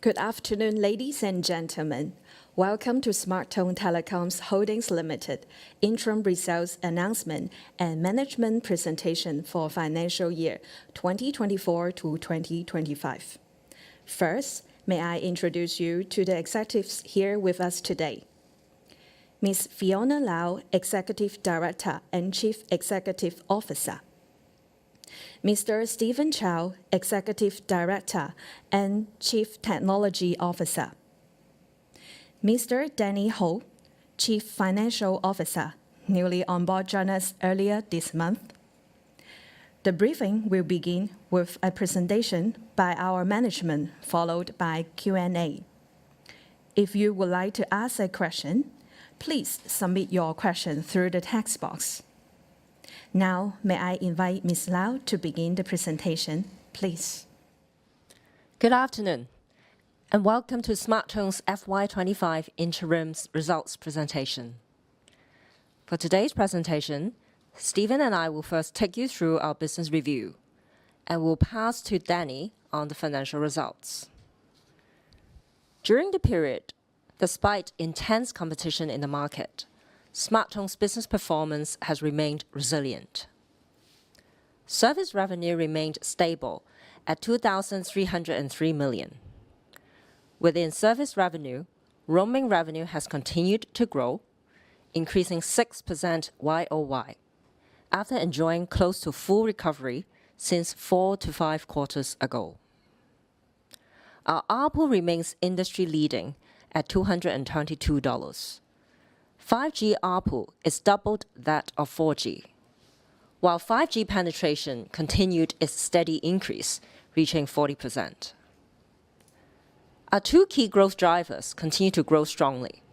Good afternoon, ladies and gentlemen. Welcome to SmartTone Telecoms Holdings Limited interim results announcement and management presentation for financial year 2024 to 2025. First, may I introduce you to the executives here with us today. Ms. Fiona Lau, Executive Director and Chief Executive Officer. Mr. Stephen Chow, Executive Director and Chief Technology Officer. Mr. Danny Ho, Chief Financial Officer, newly on board joined us earlier this month. The briefing will begin with a presentation by our management, followed by Q&A. If you would like to ask a question, please submit your question through the text box. Now, may I invite Ms. Lau to begin the presentation, please. Good afternoon, and welcome to SmartTone's FY25 interim results presentation. For today's presentation, Stephen and I will first take you through our business review, and we'll pass to Danny on the financial results. During the period, despite intense competition in the market, SmartTone's business performance has remained resilient. Service revenue remained stable at 2,303 million. Within service revenue, roaming revenue has continued to grow, increasing 6% YOY, after enjoying close to full recovery since 4 to 5 quarters ago. Our ARPU remains industry-leading at $222. 5G ARPU is doubled that of 4G, while 5G penetration continued its steady increase, reaching 40%. Our two key growth drivers continue to grow strongly.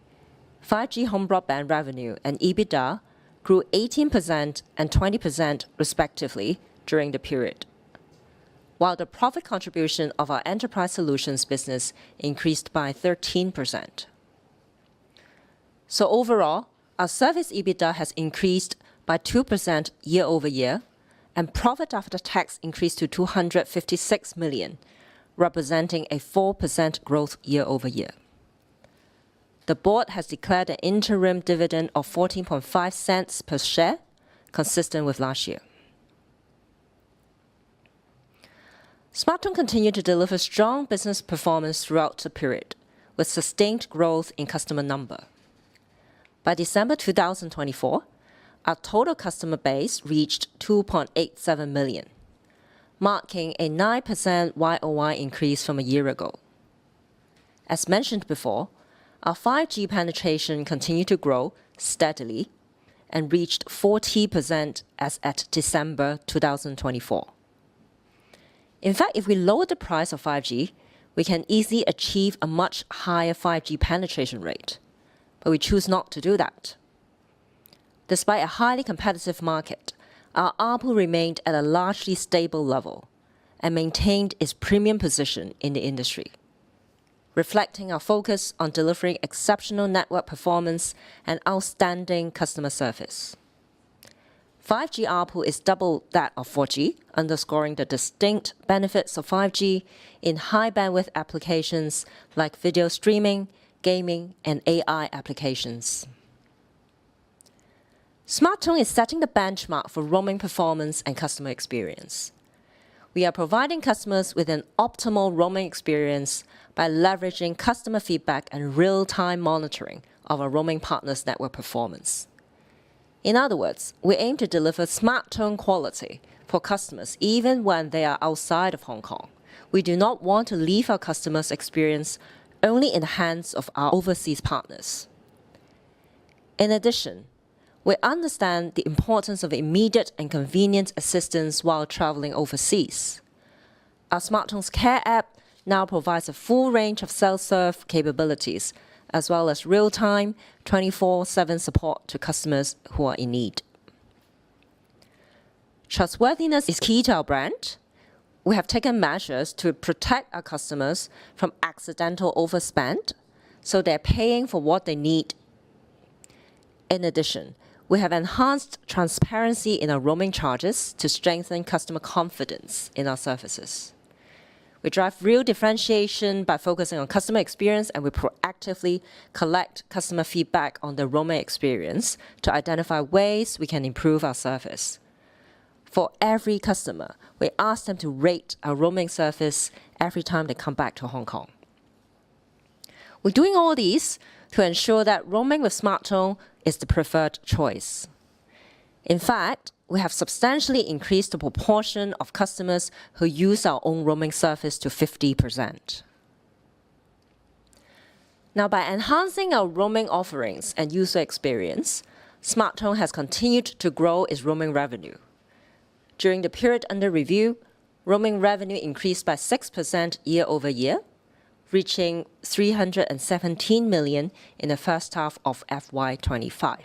5G home broadband revenue and EBITDA grew 18% and 20% respectively during the period, while the profit contribution of our enterprise solutions business increased by 13%. So overall, our service EBITDA has increased by 2% year-over-year, and profit after tax increased to 256 million, representing a 4% growth year-over-year. The board has declared an interim dividend of 14.5 cents per share, consistent with last year. SmartTone continued to deliver strong business performance throughout the period, with sustained growth in customer number. By December 2024, our total customer base reached 2.87 million, marking a 9% YOY increase from a year ago. As mentioned before, our 5G penetration continued to grow steadily and reached 40% as at December 2024. In fact, if we lower the price of 5G, we can easily achieve a much higher 5G penetration rate, but we choose not to do that. Despite a highly competitive market, our ARPU remained at a largely stable level and maintained its premium position in the industry, reflecting our focus on delivering exceptional network performance and outstanding customer service. 5G ARPU is double that of 4G, underscoring the distinct benefits of 5G in high-bandwidth applications like video streaming, gaming, and AI applications. SmartTone is setting the benchmark for roaming performance and customer experience. We are providing customers with an optimal roaming experience by leveraging customer feedback and real-time monitoring of our roaming partners' network performance. In other words, we aim to deliver SmartTone quality for customers even when they are outside of Hong Kong. We do not want to leave our customers' experience only in the hands of our overseas partners. In addition, we understand the importance of immediate and convenient assistance while traveling overseas. Our SmartTone's Care app now provides a full range of self-serve capabilities, as well as real-time, 24/7 support to customers who are in need. Trustworthiness is key to our brand. We have taken measures to protect our customers from accidental overspend, so they're paying for what they need. In addition, we have enhanced transparency in our roaming charges to strengthen customer confidence in our services. We drive real differentiation by focusing on customer experience, and we proactively collect customer feedback on the roaming experience to identify ways we can improve our service. For every customer, we ask them to rate our roaming service every time they come back to Hong Kong. We're doing all these to ensure that roaming with SmarTone is the preferred choice. In fact, we have substantially increased the proportion of customers who use our own roaming service to 50%. Now, by enhancing our roaming offerings and user experience, SmarTone has continued to grow its roaming revenue. During the period under review, roaming revenue increased by 6% year-over-year, reaching $317 million in the first half of FY25.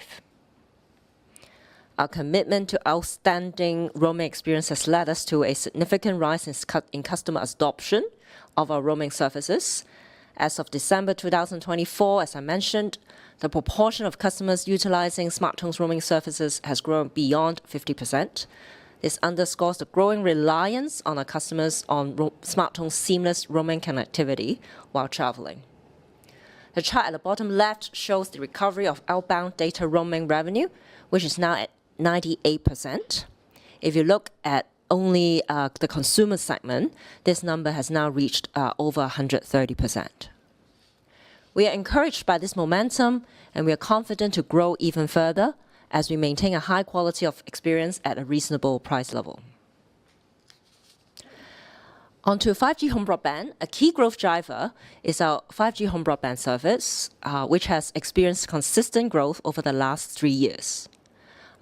Our commitment to outstanding roaming experience has led us to a significant rise in customer adoption of our roaming services. As of December 2024, as I mentioned, the proportion of customers utilizing SmarTone's roaming services has grown beyond 50%. This underscores the growing reliance on our customers on SmarTone's seamless roaming connectivity while traveling. The chart at the bottom left shows the recovery of outbound data roaming revenue, which is now at 98%. If you look at only the consumer segment, this number has now reached over 130%. We are encouraged by this momentum, and we are confident to grow even further as we maintain a high quality of experience at a reasonable price level. On to 5G home broadband. A key growth driver is our 5G home broadband service, which has experienced consistent growth over the last 3 years.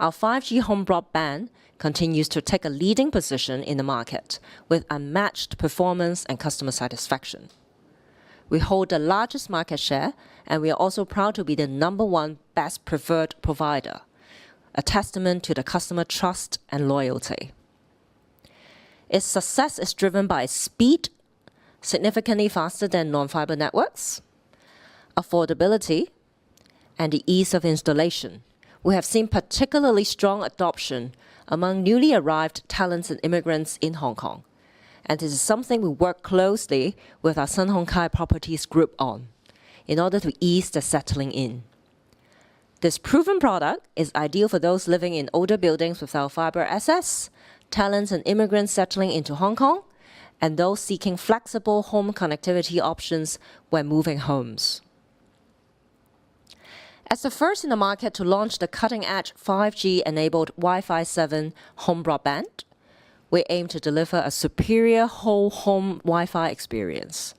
Our 5G home broadband continues to take a leading position in the market with unmatched performance and customer satisfaction. We hold the largest market share, and we are also proud to be the #1 best preferred provider, a testament to the customer trust and loyalty. Its success is driven by speed, significantly faster than non-fiber networks, affordability, and the ease of installation. We have seen particularly strong adoption among newly arrived talents and immigrants in Hong Kong, and this is something we work closely with our Sun Hung Kai Properties Group on in order to ease the settling in. This proven product is ideal for those living in older buildings without fiber access, talents and immigrants settling into Hong Kong, and those seeking flexible home connectivity options when moving homes. As the first in the market to launch the cutting-edge 5G-enabled Wi-Fi 7 home broadband, we aim to deliver a superior whole home Wi-Fi experience.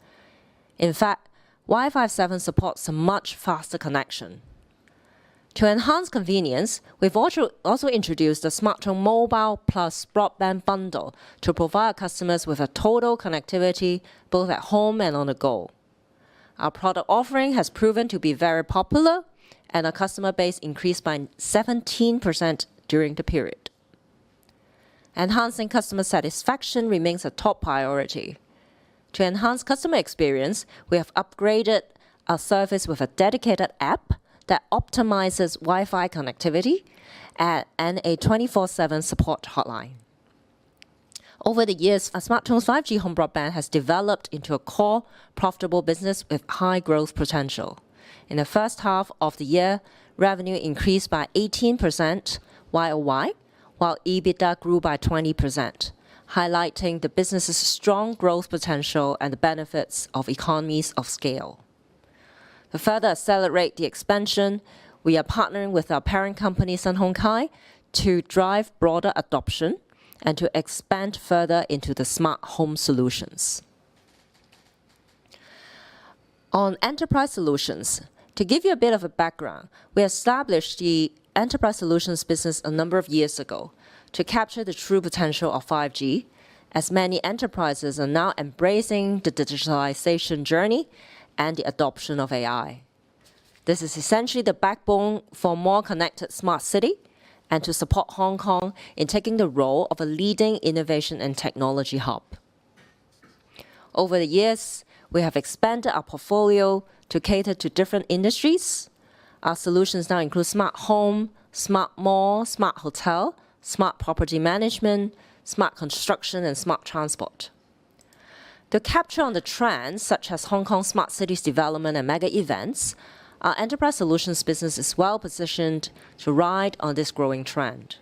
In fact, Wi-Fi 7 supports a much faster connection. To enhance convenience, we've also introduced the SmarTone Mobile Plus Broadband Bundle to provide customers with a total connectivity both at home and on the go. Our product offering has proven to be very popular, and our customer base increased by 17% during the period. Enhancing customer satisfaction remains a top priority. To enhance customer experience, we have upgraded our service with a dedicated app that optimizes Wi-Fi connectivity and a 24/7 support hotline. Over the years, SmarTone's 5G home broadband has developed into a core, profitable business with high growth potential. In the first half of the year, revenue increased by 18% YOY, while EBITDA grew by 20%, highlighting the business's strong growth potential and the benefits of economies of scale. To further accelerate the expansion, we are partnering with our parent company, Sun Hung Kai, to drive broader adoption and to expand further into the smart home solutions. On enterprise solutions, to give you a bit of a background, we established the enterprise solutions business a number of years ago to capture the true potential of 5G, as many enterprises are now embracing the digitalization journey and the adoption of AI. This is essentially the backbone for a more connected smart city and to support Hong Kong in taking the role of a leading innovation and technology hub. Over the years, we have expanded our portfolio to cater to different industries. Our solutions now include smart home, smart mall, smart hotel, smart property management, smart construction, and smart transport. To capture on the trends such as Hong Kong smart cities development and mega events, our enterprise solutions business is well positioned to ride on this growing trend.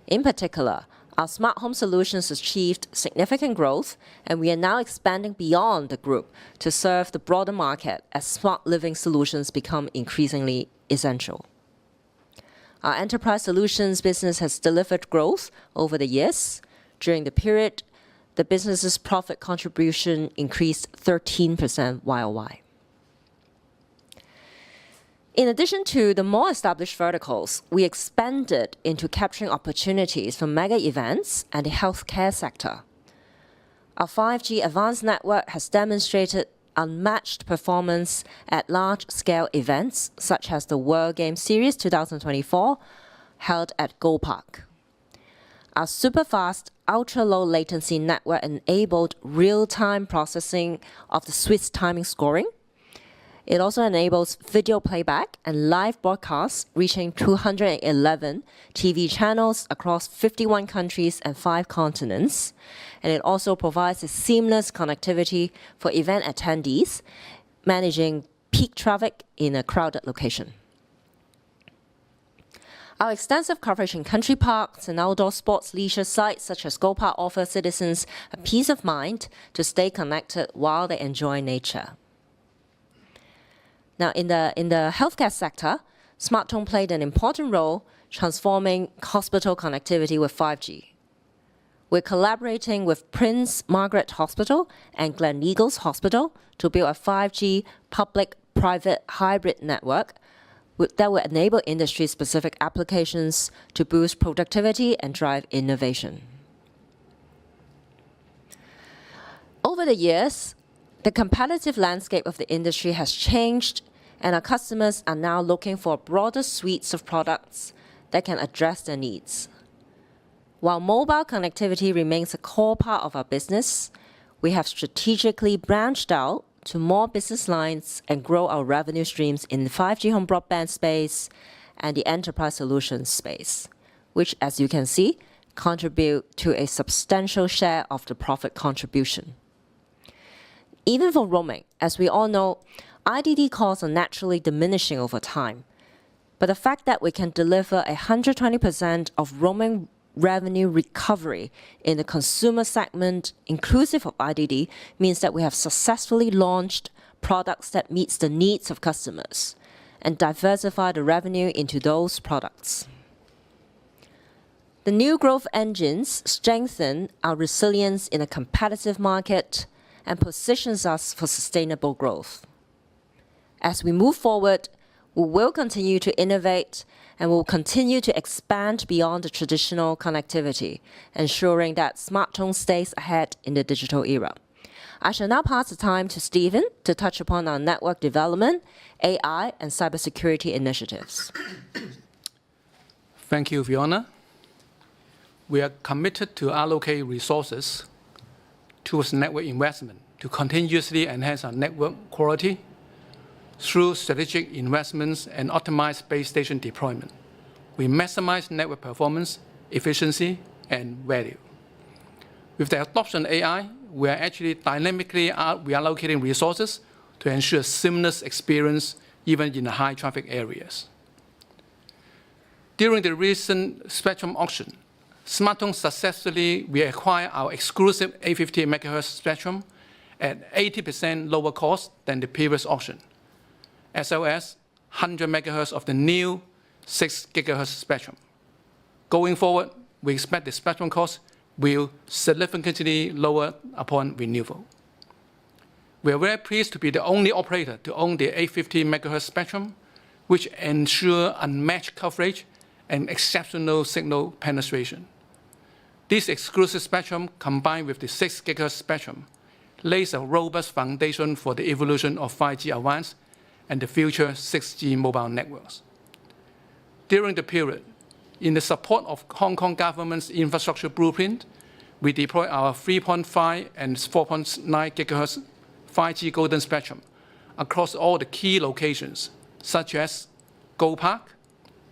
In particular, our smart home solutions achieved significant growth, and we are now expanding beyond the group to serve the broader market as smart living solutions become increasingly essential. Our enterprise solutions business has delivered growth over the years. During the period, the business's profit contribution increased 13% YOY. In addition to the more established verticals, we expanded into capturing opportunities from mega events and the healthcare sector. Our 5G advanced network has demonstrated unmatched performance at large-scale events such as the World Game Series 2024 held at Go Park. Our super-fast, ultra-low latency network enabled real-time processing of the Swiss timing scoring. It also enables video playback and live broadcasts reaching 211 TV channels across 51 countries and 5 continents. And it also provides a seamless connectivity for event attendees, managing peak traffic in a crowded location. Our extensive coverage in country parks and outdoor sports leisure sites such as Go Park offer citizens a peace of mind to stay connected while they enjoy nature. Now, in the healthcare sector, SmarTone played an important role transforming hospital connectivity with 5G. We're collaborating with Prince Margaret Hospital and Gleneagles Hospital to build a 5G public-private hybrid network that will enable industry-specific applications to boost productivity and drive innovation. Over the years, the competitive landscape of the industry has changed, and our customers are now looking for broader suites of products that can address their needs. While mobile connectivity remains a core part of our business, we have strategically branched out to more business lines and grow our revenue streams in the 5G home broadband space and the enterprise solutions space, which, as you can see, contribute to a substantial share of the profit contribution. Even for roaming, as we all know, IDD costs are naturally diminishing over time. But the fact that we can deliver 120% of roaming revenue recovery in the consumer segment, inclusive of IDD, means that we have successfully launched products that meet the needs of customers and diversify the revenue into those products. The new growth engines strengthen our resilience in a competitive market and positions us for sustainable growth. As we move forward, we will continue to innovate and will continue to expand beyond the traditional connectivity, ensuring that SmarTone stays ahead in the digital era. I shall now pass the time to Stephen to touch upon our network development, AI, and cybersecurity initiatives. Thank you, Fiona. We are committed to allocate resources towards network investment to continuously enhance our network quality through strategic investments and optimized base station deployment. We maximize network performance, efficiency, and value. With the adoption of AI, we are actually dynamically reallocating resources to ensure seamless experience even in the high traffic areas. During the recent spectrum auction, SmarTone successfully reacquired our exclusive 850 MHz spectrum at 80% lower cost than the previous auction, as well as 100 MHz of the new 6 GHz spectrum. Going forward, we expect the spectrum cost will significantly lower upon renewal. We are very pleased to be the only operator to own the 850 MHz spectrum, which ensure unmatched coverage and exceptional signal penetration. This exclusive spectrum, combined with the 6 GHz spectrum, lays a robust foundation for the evolution of 5G Advanced and the future 6G mobile networks. During the period, in the support of Hong Kong government's infrastructure blueprint, we deployed our 3.5 and 4.9 GHz 5G golden spectrum across all the key locations, such as Go Park,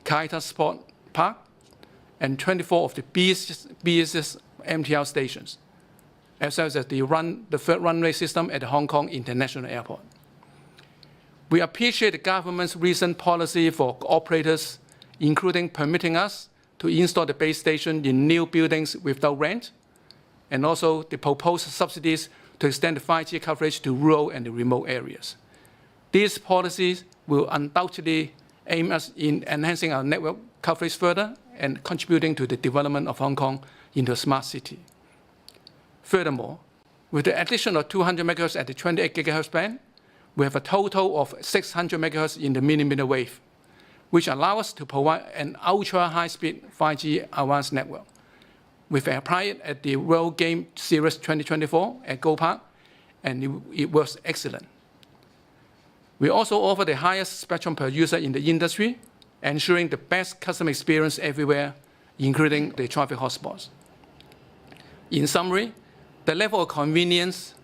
Kaita Sport Park, and 24 of the BSS MTR stations. as well as the third runway system at the Hong Kong International Airport. We appreciate the government's recent policy for operators, including permitting us to install the base station in new buildings without rent, and also the proposed subsidies to extend the 5G coverage to rural and the remote areas. These policies will undoubtedly aim us in enhancing our network coverage further and contributing to the development of Hong Kong into a smart city. Furthermore, with the addition of 200 MHz at the 28 GHz band, we have a total of 600 MHz in the millimeter wave, which allow us to provide an ultra-high-speed 5G advanced network. We've applied it at the World Game Series 2024 at Go Park, and it works excellent. We also offer the highest spectrum per user in the industry, ensuring the best customer experience everywhere, including the traffic hotspots. In summary, the level of convenience,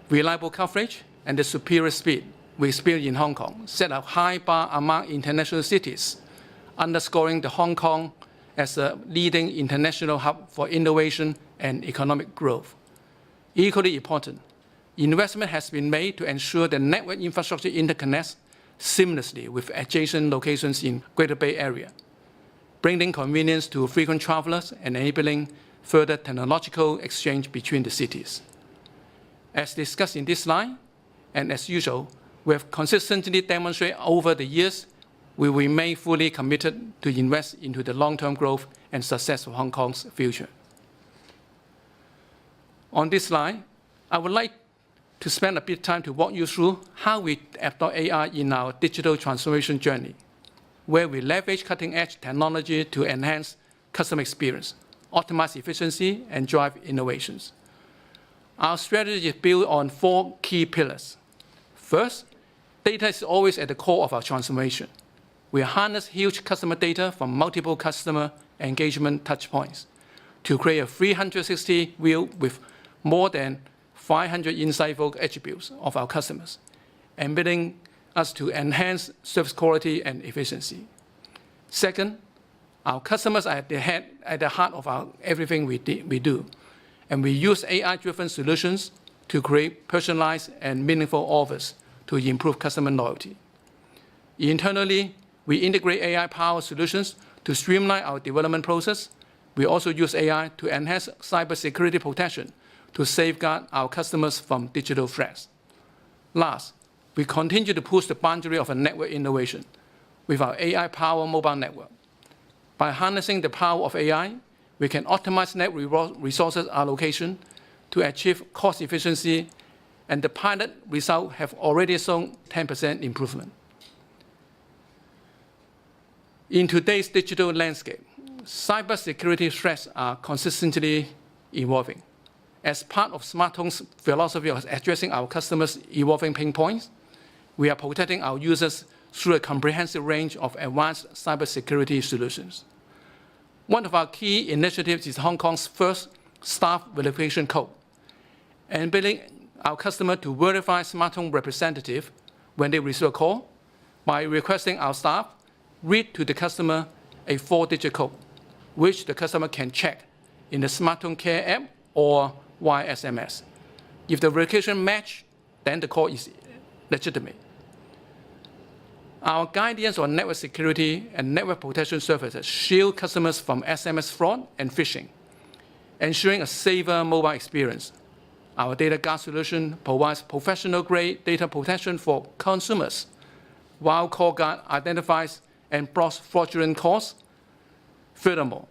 reliable coverage, and the superior speed we experience in Hong Kong set a high bar among international cities, underscoring the Hong Kong as a leading international hub for innovation and economic growth. Equally important, investment has been made to ensure the network infrastructure interconnects seamlessly with adjacent locations in Greater Bay Area, bringing convenience to frequent travelers and enabling further technological exchange between the cities. As discussed in this slide, and as usual, we have consistently demonstrated over the years we remain fully committed to invest into the long-term growth and success of Hong Kong's future. On this slide, I would like to spend a bit of time to walk you through how we adopt AI in our digital transformation journey, where we leverage cutting-edge technology to enhance customer experience, optimize efficiency, and drive innovations. Our strategy is built on 4 key pillars. First, data is always at the core of our transformation. We harness huge customer data from multiple customer engagement touchpoints to create a 360 view with more than 500 insightful attributes of our customers, enabling us to enhance service quality and efficiency. Second, our customers are at the heart of everything we do, and we use AI-driven solutions to create personalized and meaningful offers to improve customer loyalty. Internally, we integrate AI-powered solutions to streamline our development process. We also use AI to enhance cybersecurity protection to safeguard our customers from digital threats. Last, we continue to push the boundary of network innovation with our AI-powered mobile network. By harnessing the power of AI, we can optimize network resources allocation to achieve cost efficiency, and the pilot results have already shown 10% improvement. In today's digital landscape, cybersecurity threats are consistently evolving. As part of SmarTone's philosophy of addressing our customers' evolving pain points, we are protecting our users through a comprehensive range of advanced cybersecurity solutions. One of our key initiatives is Hong Kong's first staff verification code, enabling our customer to verify SmarTone representative when they receive a call by requesting our staff read to the customer a 4-digit code, which the customer can check in the SmarTone Care app or via SMS. If the verification match, then the call is legitimate. Our guidance on network security and network protection services shield customers from SMS fraud and phishing, ensuring a safer mobile experience. Our data guard solution provides professional-grade data protection for consumers, while Call Guard identifies and blocks fraudulent calls. Furthermore,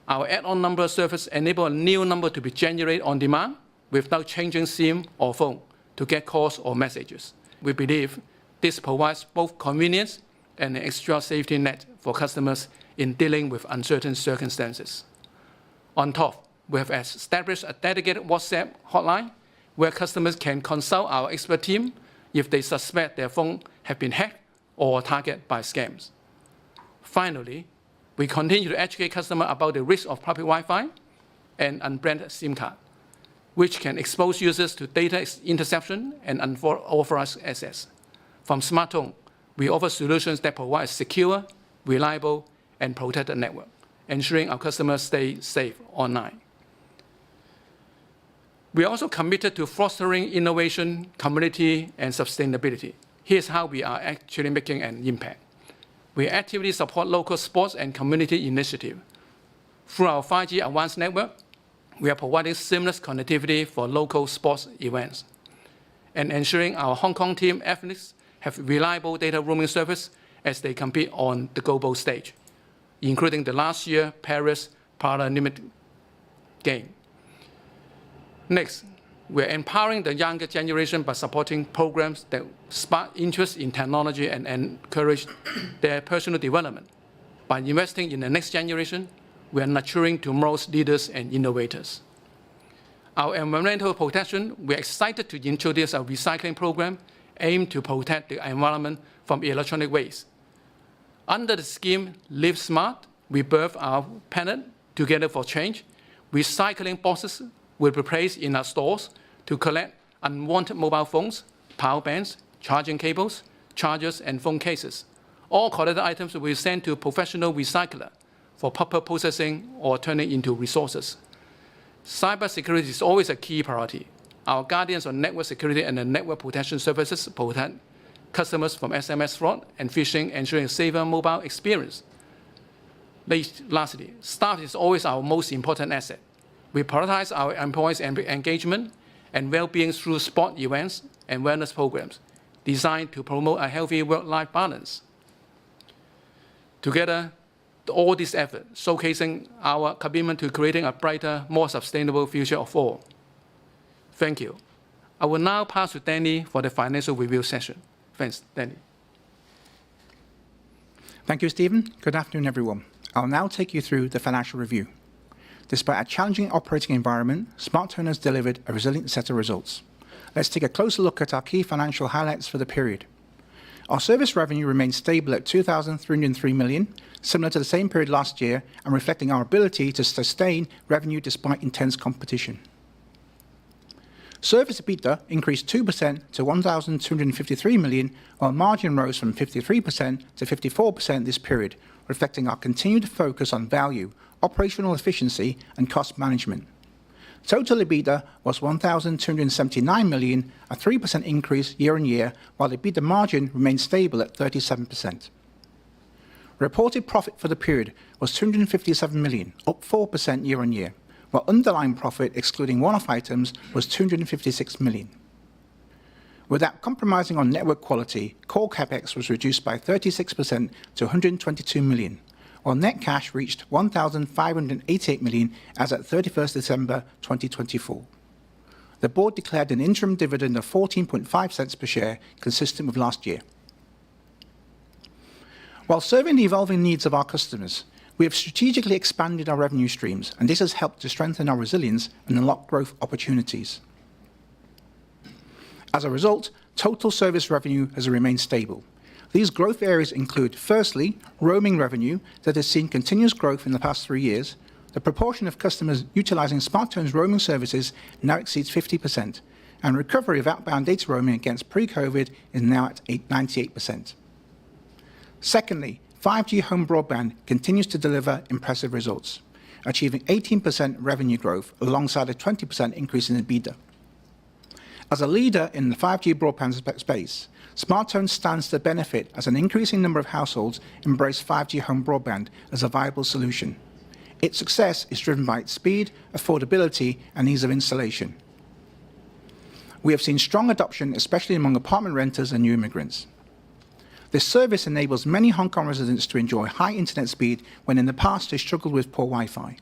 our add-on number service enables a new number to be generated on demand without changing SIM or phone to get calls or messages. We believe this provides both convenience and an extra safety net for customers in dealing with uncertain circumstances. On top, we have established a dedicated WhatsApp hotline where customers can consult our expert team if they suspect their phone have been hacked or targeted by scams. Finally, we continue to educate customers about the risk of public Wi-Fi and unbranded SIM card, which can expose users to data interception and unauthorized access. From SmarTone, we offer solutions that provide a secure, reliable, and protected network, ensuring our customers stay safe online. We are also committed to fostering innovation, community, and sustainability. Here's how we are actually making an impact. We actively support local sports and community initiatives. Through our 5G Advanced Network, we are providing seamless connectivity for local sports events and ensuring our Hong Kong team athletes have reliable data roaming service as they compete on the global stage, including the last year Paris Paralympic Game. Next, we're empowering the younger generation by supporting programs that spark interest in technology and encourage their personal development. By investing in the next generation, we are nurturing tomorrow's leaders and innovators. Our environmental protection, we're excited to introduce a recycling program aimed to protect the environment from electronic waste. Under the scheme Live Smart, we birthed our pennant, Together for Change. Recycling boxes will be placed in our stores to collect unwanted mobile phones, power bands, charging cables, chargers, and phone cases. All collected items will be sent to a professional recycler for proper processing or turning into resources. Cybersecurity is always a key priority. Our guardians on network security and the network protection services protect customers from SMS fraud and phishing, ensuring a safer mobile experience. Lastly, staff is always our most important asset. We prioritize our employees' engagement and well-being through sport events and wellness programs designed to promote a healthy work-life balance. Together, all this effort showcasing our commitment to creating a brighter, more sustainable future of all. Thank you. I will now pass to Danny for the financial review session. Thanks, Danny. Thank you, Stephen. Good afternoon, everyone. I'll now take you through the financial review. Despite a challenging operating environment, SmartTone has delivered a resilient set of results. Let's take a closer look at our key financial highlights for the period. Our service revenue remained stable at $2,303 million, similar to the same period last year, and reflecting our ability to sustain revenue despite intense competition. Service EBITDA increased 2% to $1,253 million, while margin rose from 53% to 54% this period, reflecting our continued focus on value, operational efficiency, and cost management. Total EBITDA was $1,279 million, a 3% increase year-on-year, while the EBITDA margin remained stable at 37%. Reported profit for the period was $257 million, up 4% year-on-year, while underlying profit, excluding one-off items, was $256 million. Without compromising on network quality, core CapEx was reduced by 36% to $122 million, while net cash reached $1,588 million as at 31st December 2024. The board declared an interim dividend of 14.5 cents per share, consistent with last year. While serving the evolving needs of our customers, we have strategically expanded our revenue streams, and this has helped to strengthen our resilience and unlock growth opportunities. As a result, total service revenue has remained stable. These growth areas include, firstly, roaming revenue that has seen continuous growth in the past 3 years. The proportion of customers utilizing SmartTone's roaming services now exceeds 50%, and recovery of outbound data roaming against pre-COVID is now at 98%. Secondly, 5G home broadband continues to deliver impressive results, achieving 18% revenue growth alongside a 20% increase in EBITDA. As a leader in the 5G broadband space, SmartTone stands to benefit as an increasing number of households embrace 5G home broadband as a viable solution. Its success is driven by its speed, affordability, and ease of installation. We have seen strong adoption, especially among apartment renters and new immigrants. This service enables many Hong Kong residents to enjoy high internet speed when in the past they struggled with poor Wi-Fi.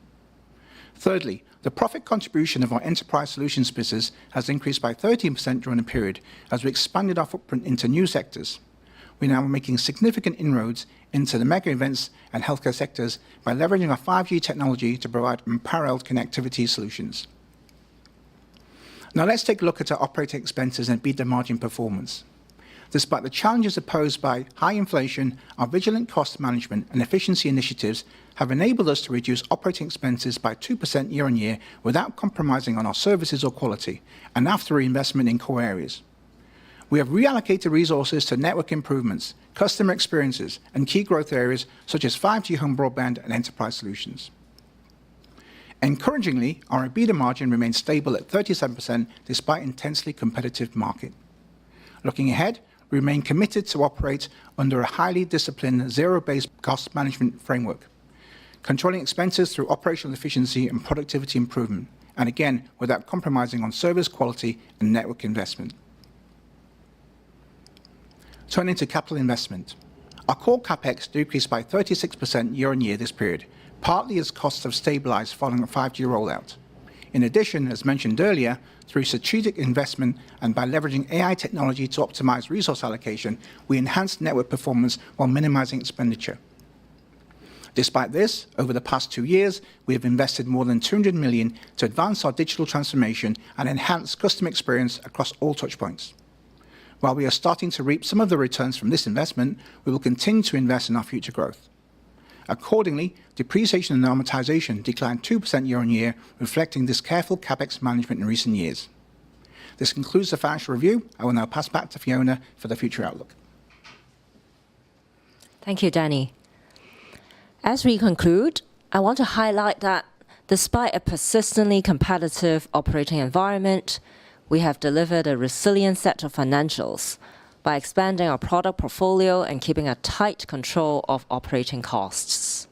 Thirdly, the profit contribution of our enterprise solutions business has increased by 13% during the period as we expanded our footprint into new sectors. We now are making significant inroads into the mega events and healthcare sectors by leveraging our 5G technology to provide unparalleled connectivity solutions. Now let's take a look at our operating expenses and EBITDA margin performance. Despite the challenges posed by high inflation, our vigilant cost management and efficiency initiatives have enabled us to reduce operating expenses by 2% year-on-year without compromising on our services or quality, and after reinvestment in core areas. We have reallocated resources to network improvements, customer experiences, and key growth areas such as 5G home broadband and enterprise solutions. Encouragingly, our EBITDA margin remains stable at 37% despite intensely competitive market. Looking ahead, we remain committed to operate under a highly disciplined, zero-based cost management framework, controlling expenses through operational efficiency and productivity improvement, and again, without compromising on service quality and network investment. Turning to capital investment. Our core CapEx decreased by 36% year-on-year this period, partly as costs have stabilized following a 5G rollout. In addition, as mentioned earlier, through strategic investment and by leveraging AI technology to optimize resource allocation, we enhanced network performance while minimizing expenditure. Despite this, over the past 2 years, we have invested more than 200 million to advance our digital transformation and enhance customer experience across all touchpoints. While we are starting to reap some of the returns from this investment, we will continue to invest in our future growth. Accordingly, depreciation and amortization declined 2% year-on-year, reflecting this careful CapEx management in recent years. This concludes the financial review. I will now pass back to Fiona for the future outlook. Thank you, Danny. As we conclude, I want to highlight that despite a persistently competitive operating environment, we have delivered a resilient set of financials by expanding our product portfolio and keeping a tight control of operating costs.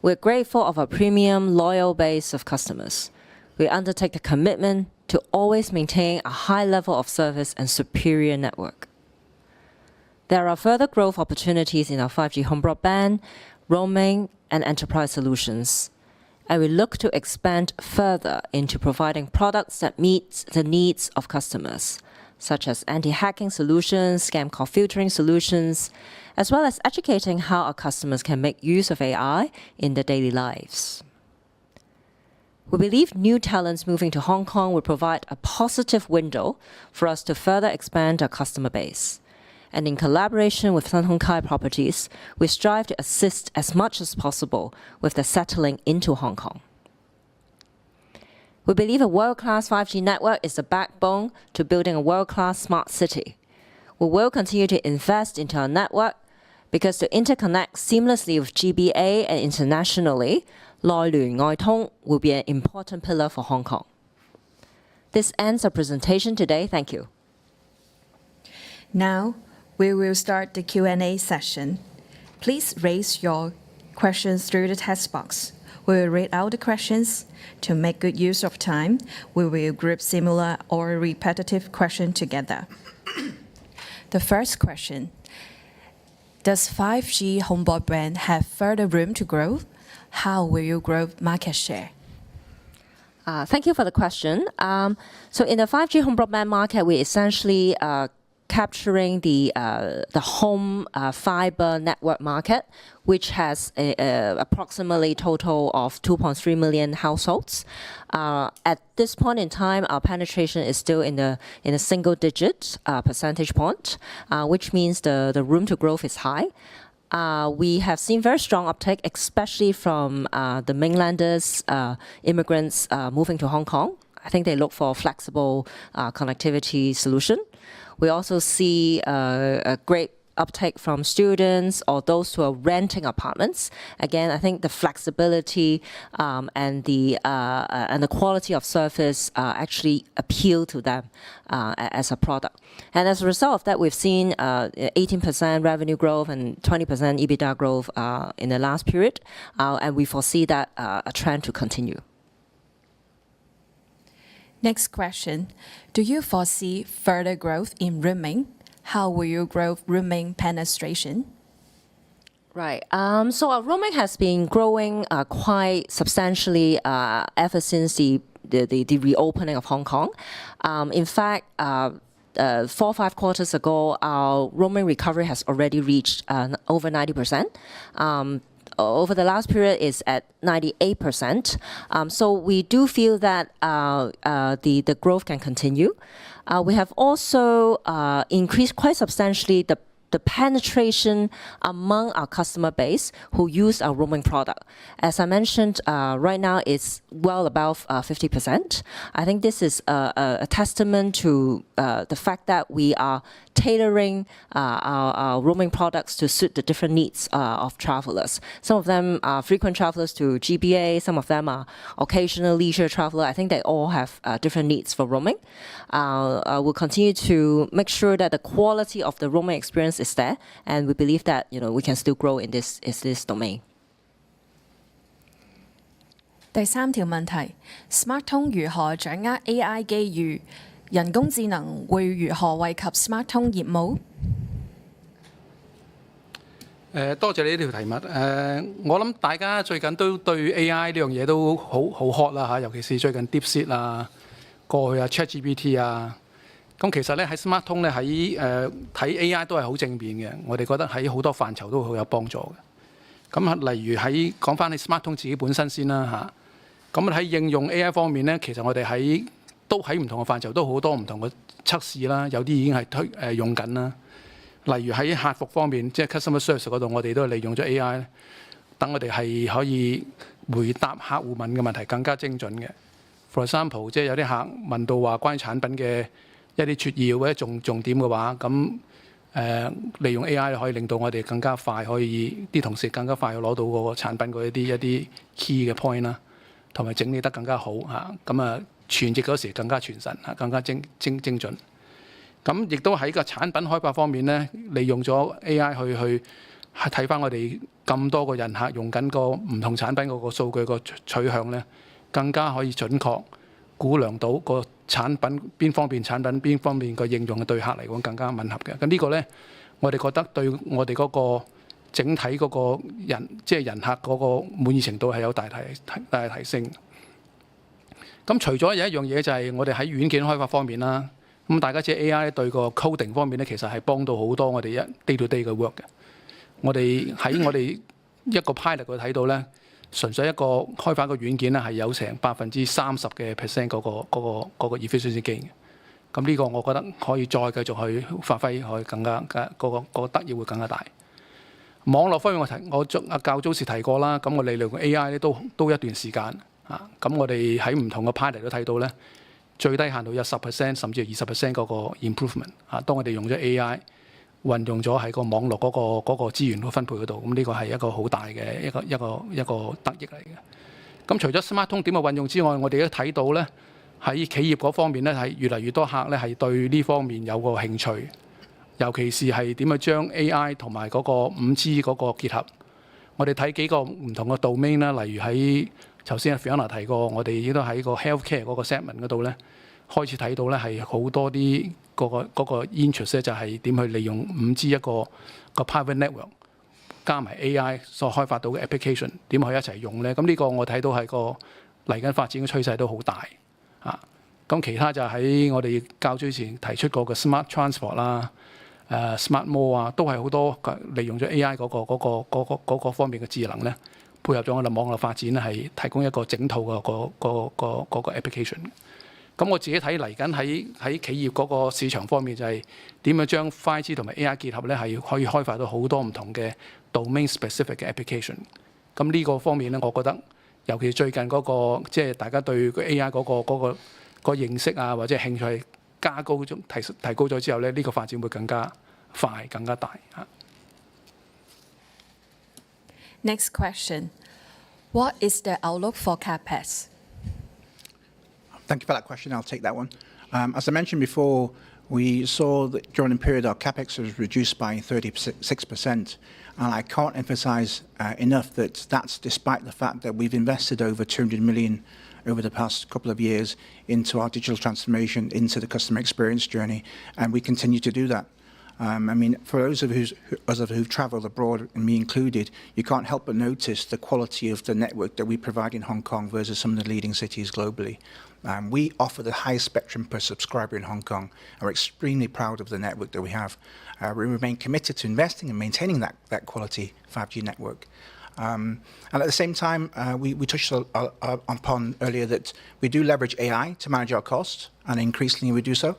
We're grateful of our premium, loyal base of customers. We undertake the commitment to always maintain a high level of service and superior network. There are further growth opportunities in our 5G home broadband, roaming, and enterprise solutions, and we look to expand further into providing products that meet the needs of customers, such as anti-hacking solutions, scam call filtering solutions, as well as educating how our customers can make use of AI in their daily lives. We believe new talents moving to Hong Kong will provide a positive window for us to further expand our customer base. And in collaboration with Sun Hung Kai Properties, we strive to assist as much as possible with the settling into Hong Kong. We believe a world-class 5G network is the backbone to building a world-class smart city. We will continue to invest into our network because to interconnect seamlessly with GBA and internationally, 內聯外通 will be an important pillar for Hong Kong. This ends our presentation today. Thank you. Now, we will start the Q&A session. Please raise your questions through the text box. We will read out the questions. To make good use of time, we will group similar or repetitive questions together. The first question: does 5G home broadband have further room to grow? How will you grow market share? Thank you for the question. So in the 5G home broadband market, we essentially capturing the home fiber network market, which has approximately total of 2.3 million households. At this point in time, our penetration is still in a single digit percentage point, which means the room to growth is high. We have seen very strong uptake, especially from the mainlanders, immigrants moving to Hong Kong. I think they look for a flexible connectivity solution. We also see a great uptake from students or those who are renting apartments. Again, I think the flexibility and the quality of service actually appeal to them as a product. And as a result of that, we've seen 18% revenue growth and 20% EBITDA growth in the last period, and we foresee that a trend to continue. Next question: do you foresee further growth in roaming? How will you grow roaming penetration? Right. So our roaming has been growing quite substantially ever since the reopening of Hong Kong. In fact, 4 or 5 quarters ago, our roaming recovery has already reached over 90%. Over the last period is at 98%. So we do feel that the growth can continue. We have also increased quite substantially the the penetration among our customer base who use our roaming product. As I mentioned, right now it's well above 50%. I think this is a testament to the fact that we are tailoring our roaming products to suit the different needs of travelers. Some of them are frequent travelers to GBA, some of them are occasional leisure traveler. I think they all have different needs for roaming. We'll continue to make sure that the quality of the roaming experience is there, and we believe that we can still grow in this domain. 第三條問題 ，Smart 通如何掌握 AI 機遇？人工智能會如何惠及 Smart 通業務？多謝你呢條題目。我諗大家最近都對 AI 呢樣嘢都好 hot 啦嚇，尤其是最近 DeepSeek 啊、過去ChatGPT 啊。咁其實咧喺 Smart 通咧喺睇 AI 都係好正面嘅，我哋覺得喺好多範疇都好有幫助嘅。咁例如喺講翻你 Smart 通自己本身先啦嚇。咁喺應用 AI 方面咧，其實我哋都喺唔同嘅範疇都好多唔同嘅測試啦，有啲已經係用緊啦。例如喺客服方面，即係 customer service 嗰度，我哋都係利用咗 AI， 等我哋係可以回答客戶問嘅問題更加精準嘅。For example， 即係有啲客問到話關於產品嘅一啲撮要或者重點嘅話，咁利用 AI 可以令到我哋更加快，可以啲同事更加快攞到嗰個產品嗰一啲 key 嘅 point 啦，同埋整理得更加好嚇。咁傳譯嗰時更加傳神嚇，更加精準。咁亦都喺個產品開發方面咧，利用咗 AI 去睇翻我哋咁多個人客用緊個唔同產品嗰個數據個取向咧，更加可以準確估量到個產品邊方面個應用對客嚟講更加吻合嘅。咁呢個咧，我哋覺得對我哋嗰個整體嗰個即係人客嗰個滿意程度係有大提升。咁除咗有一樣嘢就係我哋喺軟件開發方面啦。咁大家知 AI 對個 coding 方面咧，其實係幫到好多我哋day to day 嘅 work 嘅。我哋喺我哋一個 pilot 度睇到咧，純粹一個開發個軟件咧係有成30%嘅 percent 嗰個 efficiency gain 嘅。咁呢個我覺得可以再繼續去發揮，可以更加嗰個得益會更加大。網絡方面我較早時提過啦，咁我哋利用 AI 咧都一段時間啊。咁我哋喺唔同嘅 pilot 都睇到咧。最低限度有10%甚至係20% 嗰個 improvement 啊！當我哋用咗 AI 運用咗喺個網絡嗰個資源嘅分配嗰度，咁呢個係一個好大嘅一個得益嚟嘅。咁除咗 Smart 通點嘅運用之外，我哋都睇到咧喺企業嗰方面咧係越嚟越多客咧係對呢方面有個興趣，尤其是係點樣將 AI 同埋嗰個5G 嗰個結合。我哋睇幾個唔同嘅 domain 啦，例如喺頭先阿 Fiona 提過，我哋亦都喺個 healthcare 嗰個 segment 嗰度咧，開始睇到咧係好多啲嗰個 interest 咧，就係點去利用5G 一個 private network 加埋 AI 所開發到嘅 application 點去一齊用咧？咁呢個我睇到係個嚟緊發展嘅趨勢都好大啊！咁其他就喺我哋較早前提出過嘅 smart transport 啦、smart mall 啊，都係好多利用咗 AI 嗰個方面嘅智能咧。配合咗我哋網絡發展咧，係提供一個整套嘅個 application。咁我自己睇嚟緊喺企業嗰個市場方面，就係點樣將 5G 同埋 AI 結合咧，係可以開發到好多唔同嘅 domain specific 嘅 application。咁呢個方面咧，我覺得尤其最近嗰個即係大家對 AI 嗰個認識啊，或者興趣加高咗提高咗之後咧，呢個發展會更加快、更加大嚇。Next question. What is the outlook for CapEx? Thank you for that question. I'll take that one. As I mentioned before, we saw that during the period our CapEx was reduced by 36%. And I can't emphasize enough that that's despite the fact that we've invested over 200 million over the past couple of years into our digital transformation, into the customer experience journey, and we continue to do that. I mean, for those of us who've travelled abroad, and me included, you can't help but notice the quality of the network that we provide in Hong Kong versus some of the leading cities globally. We offer the highest spectrum per subscriber in Hong Kong, and we're extremely proud of the network that we have. We remain committed to investing and maintaining that quality 5G network. And at the same time, we touched upon earlier that we do leverage AI to manage our costs, and increasingly we do so.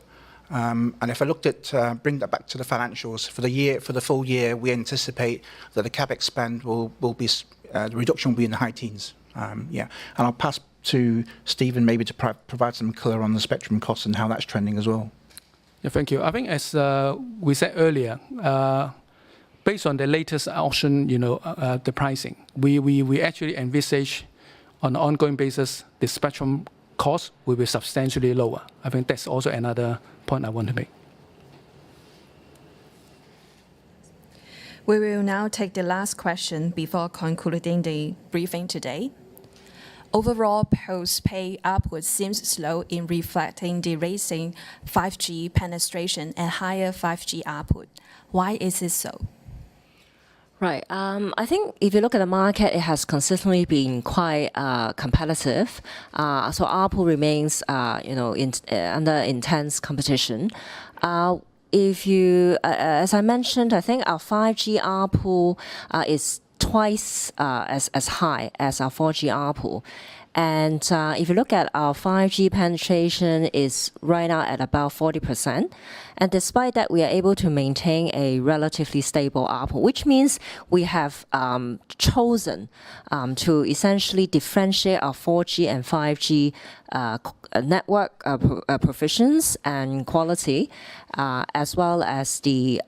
And if I looked at, bring that back to the financials, for the full year, we anticipate that the CapEx spend will be, the reduction will be in the high teens. Yeah, and I'll pass to Stephen maybe to provide some color on the spectrum costs and how that's trending as well. Yeah, thank you. I think as we said earlier, based on the latest auction, the pricing, we actually envisage on an ongoing basis the spectrum cost will be substantially lower. I think that's also another point I want to make. We will now take the last question before concluding the briefing today. Overall, post-pay upward seems slow in reflecting the rising 5G penetration and higher 5G output. Why is it so? Right. I think if you look at the market, it has consistently been quite competitive. So ARPU remains, under intense competition. If you, as I mentioned, I think our 5G ARPU is twice as high as our 4G ARPU. And if you look at our 5G penetration is right now at about 40%. And despite that, we are able to maintain a relatively stable ARPU, which means we have chosen to essentially differentiate our 4G and 5G network provisions and quality, as well as the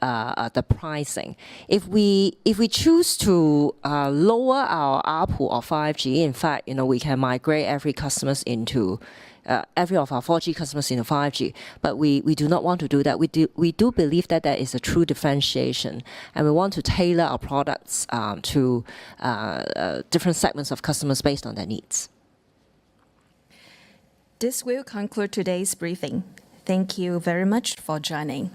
pricing. If we choose to lower our ARPU of 5G, in fact, we can migrate every customers into every of our 4G customers into 5G, but we do not want to do that. We do believe that there is a true differentiation, and we want to tailor our products to different segments of customers based on their needs. This will conclude today's briefing. Thank you very much for joining.